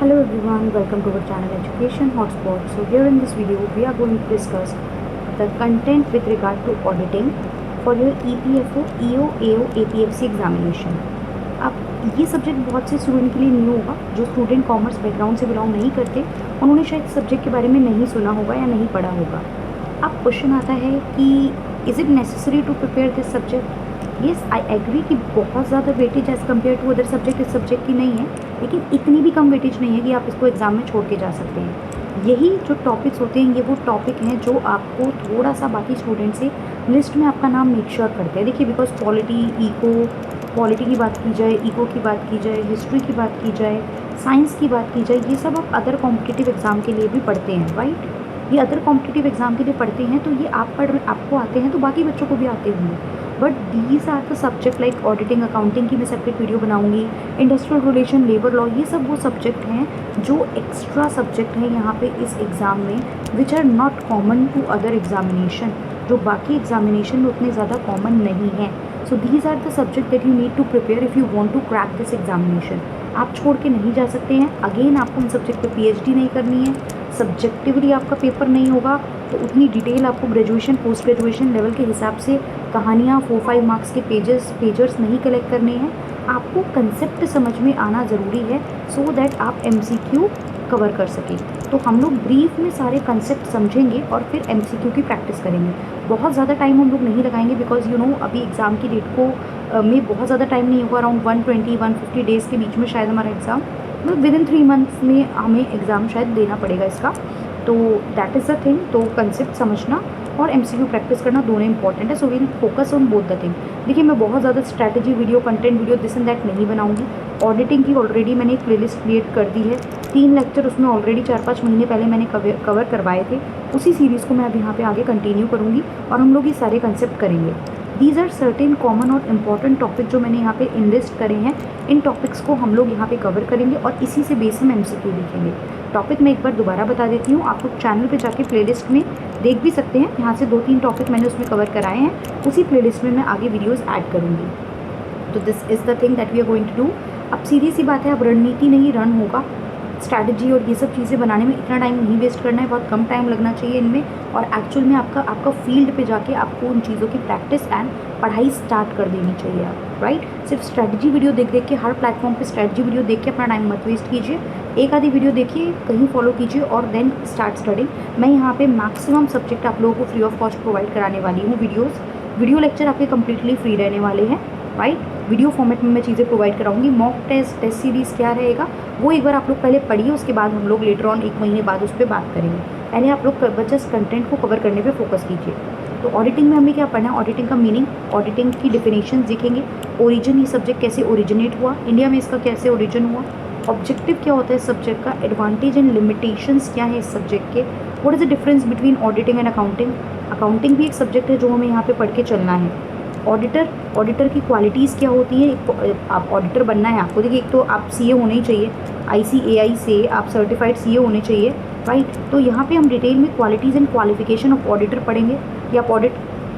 Hello everyone, welcome to our channel Education Hotspot. So here in this video we are going to discuss the content with regard to auditing for your EPFO, EO, AO, APFC examination. अब ये subject बहुत से student के लिए new होगा. जो student commerce background से belong नहीं करते उन्होंने शायद सब्जेक्ट के बारे में नहीं सुना होगा या नहीं पढ़ा होगा. अब क्वेश्चन आता है कि is it necessary to prepare this subject. Yes, I agree कि बहुत ज़्यादा weightage as compare to other subject इस सब्जेक्ट की नहीं है, लेकिन इतनी भी कम वेटेज नहीं है कि आप इसको एग्ज़ाम में छोड़ के जा सकते हैं. यही जो टॉपिक्स होते हैं ये वो टॉपिक हैं जो आपको थोड़ा सा बाकी स्टूडेंट से लिस्ट में आपका नाम मेक श्योर करते हैं. देखिए, बिकॉज पॉलिटी की बात की जाए, इको की बात की जाए, हिस्ट्री की बात की जाए, साइंस की बात की जाए, ये सब आप अदर कॉम्पिटिटिव एग्ज़ाम के लिए भी पढ़ते हैं, राइट. ये अदर कॉम्पिटिटिव एग्ज़ाम के लिए पढ़ते हैं तो ये आपको आते हैं तो बाकी बच्चों को भी आते होंगे. But these are the subject like auditing, accounting की मैं सेपरेट वीडियो बनाऊंगी, इंडस्ट्रियल रिलेशन, लेबर लॉ, ये सब वो सब्जेक्ट हैं जो एक्स्ट्रा सब्जेक्ट हैं यहाँ पे इस एग्ज़ाम में, which are not common to other examination, जो बाकी एग्जामिनेशन में उतने ज़्यादा कॉमन नहीं हैं. So these are the subject that you need to prepare if you want to crack this examination. आप छोड़ के नहीं जा सकते हैं. अगेन आपको उन सब्जेक्ट पे पीएचडी नहीं करनी है, सब्जेक्टिवली आपका पेपर नहीं होगा, तो उतनी डिटेल आपको ग्रेजुएशन पोस्ट ग्रेजुएशन लेवल के हिसाब से कहानियाँ 4-5 मार्क्स के पेजर्स नहीं कलेक्ट करने हैं. आपको कंसेप्ट समझ में आना ज़रूरी है सो दैट आप एमसीक्यू कवर कर सकें. तो हम लोग ब्रीफ में सारे कंसेप्ट समझेंगे और फिर एमसीक्यू की प्रैक्टिस करेंगे. बहुत ज़्यादा टाइम हम लोग नहीं लगाएंगे बिकॉज अभी एग्ज़ाम की डेट को में बहुत ज़्यादा टाइम नहीं होगा. अराउंड 120-150 डेज़ के बीच में शायद हमारा एग्ज़ाम, मतलब विद इन 3 मंथ्स में हमें एग्ज़ाम शायद देना पड़ेगा इसका. तो दैट इज़ द थिंग. तो कंसेप्ट समझना और एमसीक्यू प्रैक्टिस करना दोनों इंपॉर्टेंट है. So we'll focus on both the thing. देखिए, मैं बहुत ज़्यादा strategy video, content video, this and that नहीं बनाऊंगी. ऑडिटिंग की ऑलरेडी मैंने एक प्लेलिस्ट क्रिएट कर दी है. 3 लेक्चर उसमें ऑलरेडी 4-5 महीने पहले मैंने कवर करवाए थे. उसी सीरीज़ को मैं अब यहाँ पे आगे कंटिन्यू करूँगी और हम लोग ये सारे कंसेप्ट करेंगे. दीज आर सर्टेन कॉमन और इम्पॉर्टेंट टॉपिक जो मैंने यहाँ पे इनलिस्ट करे हैं. इन टॉपिक्स को हम लोग यहाँ पे कवर करेंगे और इसी से बेस हम एमसीक्यू देखेंगे. टॉपिक मैं एक बार दोबारा बता देती हूँ. आप लोग चैनल पे जाके प्लेलिस्ट में देख भी सकते हैं. यहाँ से 2-3 टॉपिक मैंने उसमें कवर कराए हैं. उसी प्लेलिस्ट में मैं आगे वीडियोज़ ऐड करूँगी. तो this is the thing that we are going to do. अब सीधी सी बात है, अब रणनीति नहीं रन होगा. स्ट्रैटेजी और ये सब चीज़ें बनाने में इतना टाइम नहीं वेस्ट करना है. बहुत कम टाइम लगना चाहिए इनमें और एक्चुअल में आपका फील्ड पे जाके आपको उन चीज़ों की प्रैक्टिस एंड पढ़ाई स्टार्ट कर देनी चाहिए आप, राइट. सिर्फ स्ट्रैटेजी वीडियो देख के हर प्लेटफॉर्म पे स्ट्रैटेजी वीडियो देख के अपना टाइम मत वेस्ट कीजिए. एक आधी वीडियो देखिए, कहीं फॉलो कीजिए और देन स्टार्ट स्टडिंग. मैं यहाँ पे मैक्सिमम सब्जेक्ट आप लोगों को फ्री ऑफ कॉस्ट प्रोवाइड कराने वाली हूँ. वीडियो लेक्चर आपके कम्प्लीटली फ्री रहने वाले हैं, राइट. वीडियो फॉर्मेट में मैं चीज़ें प्रोवाइड कराऊंगी. मॉक टेस्ट सीरीज़ क्या रहेगा वो एक बार आप लोग पहले पढ़िए, उसके बाद हम लोग लेटर ऑन 1 महीने बाद उस पर बात करेंगे. पहले आप लोग जस्ट कंटेंट को कवर करने पे फोकस कीजिए. तो ऑडिटिंग में हमें क्या पढ़ना है, ऑडिटिंग का मीनिंग, ऑडिटिंग की डिफिनेशन देखेंगे. ओरिजिन, ये सब्जेक्ट कैसे ओरिजिनेट हुआ, इंडिया में इसका कैसे ओरिजिन हुआ. ऑब्जेक्टिव क्या होता है इस सब्जेक्ट का, एडवांटेज एंड लिमिटेशंस क्या है इस सब्जेक्ट के. What is the difference between auditing and accounting. Accounting भी एक सब्जेक्ट है जो हमें यहाँ पे पढ़ के चलना है. ऑडिटर की क्वालिटीज़ क्या होती है. आप ऑडिटर बनना है आपको. देखिए, एक तो आप सीए होने ही चाहिए, ICAI से आप सर्टिफाइड सीए होने चाहिए, राइट. तो यहाँ पे हम डिटेल में qualities and qualification of auditor पढ़ेंगे कि आप ऑडिट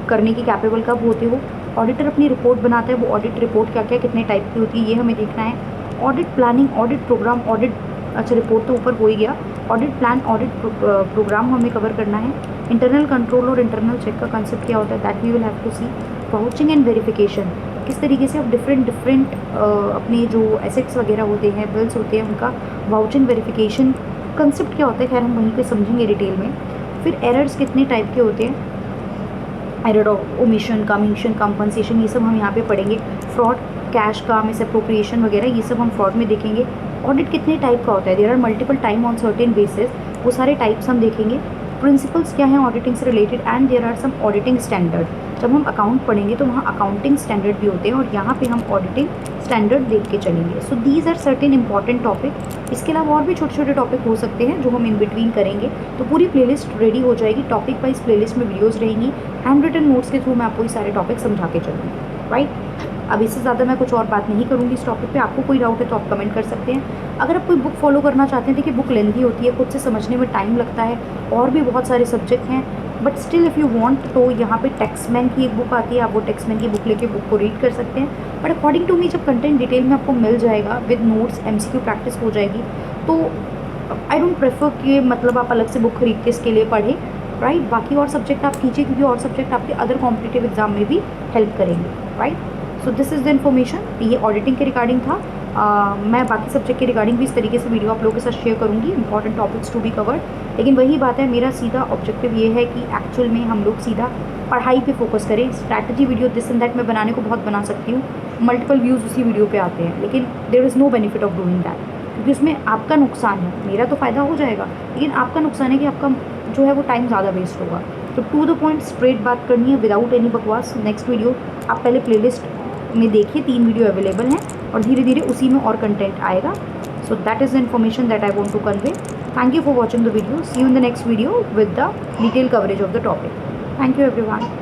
करने के कैपेबल कब होते हो. ऑडिटर अपनी रिपोर्ट बनाता है, वो ऑडिट रिपोर्ट क्या क्या कितने टाइप की होती है ये हमें देखना है. Audit planning, audit programme, audit, अच्छा रिपोर्ट तो ऊपर हो ही गया. ऑडिट प्लान, ऑडिट प्रोग्राम हमें कवर करना है. इंटरनल कंट्रोल और इंटरनल चेक का कंसेप्ट क्या होता है, that we will have to see. Vouching and verification, किस तरीके से आप डिफरेंट अपने जो एसेट्स वगैरह होते हैं, बिल्स होते हैं, उनका वाउचिंग वेरिफिकेशन कंसेप्ट क्या होता है, खैर हम वहीं पे समझेंगे डिटेल में. फिर एरर्स कितने टाइप के होते हैं, error of omission, commission, compensation, ये सब हम यहाँ पे पढ़ेंगे. फ्रॉड, कैश का मिसअप्रोप्रिएशन वगैरह, ये सब हम फ्रॉड में देखेंगे. ऑडिट कितने टाइप का होता है, there are multiple time on certain basis, वो सारे टाइप्स हम देखेंगे. प्रिंसिपल्स क्या हैं ऑडिटिंग से related and there are some auditing standard. जब हम अकाउंट पढ़ेंगे तो वहाँ अकाउंटिंग स्टैंडर्ड भी होते हैं और यहाँ पे हम ऑडिटिंग स्टैंडर्ड देख के चलेंगे. So these are certain important topic. इसके अलावा और भी छोटे छोटे टॉपिक हो सकते हैं जो हम इन बिटवीन करेंगे. तो पूरी प्लेलिस्ट रेडी हो जाएगी. टॉपिक वाइज प्लेलिस्ट में वीडियोज़ रहेंगी. हैंड रिटन नोट्स के थ्रू मैं आपको ये सारे टॉपिक समझा के चलूँगी, राइट. अब इससे ज़्यादा मैं कुछ और बात नहीं करूँगी इस टॉपिक पे. आपको कोई डाउट है तो आप कमेंट कर सकते हैं. अगर आप कोई बुक फॉलो करना चाहते हैं, देखिए बुक लेंथी होती है, खुद से समझने में टाइम लगता है, और भी बहुत सारे सब्जेक्ट हैं. But still if you want तो यहाँ पे टेक्समैन की एक बुक आती है, आप वो टेक्समैन की बुक लेके बुक को रीड कर सकते हैं. बट अकॉर्डिंग टू मी जब कंटेंट डिटेल में आपको मिल जाएगा विद नोट्स, MCQ प्रैक्टिस हो जाएगी, तो आई डोंट प्रेफर कि मतलब आप अलग से बुक खरीद के इसके लिए पढ़ें, राइट। बाकी और सब्जेक्ट आप कीजिए, क्योंकि और सब्जेक्ट आपके अदर कॉम्पिटिटिव एग्जाम में भी हेल्प करेंगे, right. So this is the information, ये ऑडिटिंग के रिगार्डिंग था। मैं बाकी सब्जेक्ट के रिगार्डिंग भी इस तरीके से वीडियो आप लोगों के साथ शेयर करूँगी, important topics to be covered. लेकिन वही बात है, मेरा सीधा ऑब्जेक्टिव ये है कि एक्चुअल में हम लोग सीधा पढ़ाई पे फोकस करें। Strategy video this and that मैं बनाने को बहुत बना सकती हूँ, मल्टीपल व्यूज़ उसी वीडियो पे आते हैं, लेकिन there is no benefit of doing that, क्योंकि उसमें आपका नुकसान है। मेरा तो फ़ायदा हो जाएगा, लेकिन आपका नुकसान है कि आपका जो है वो टाइम ज़्यादा वेस्ट होगा। तो टू द पॉइंट स्ट्रेट बात करनी है विदाउट एनी बकवास। नेक्स्ट वीडियो आप पहले प्लेलिस्ट में देखिए, 3 वीडियो अवेलेबल हैं और धीरे धीरे उसी में और कंटेंट आएगा। So that is the information that I want to convey. Thank you for watching the video. See you in the next video with the detailed coverage of the topic. Thank you everyone.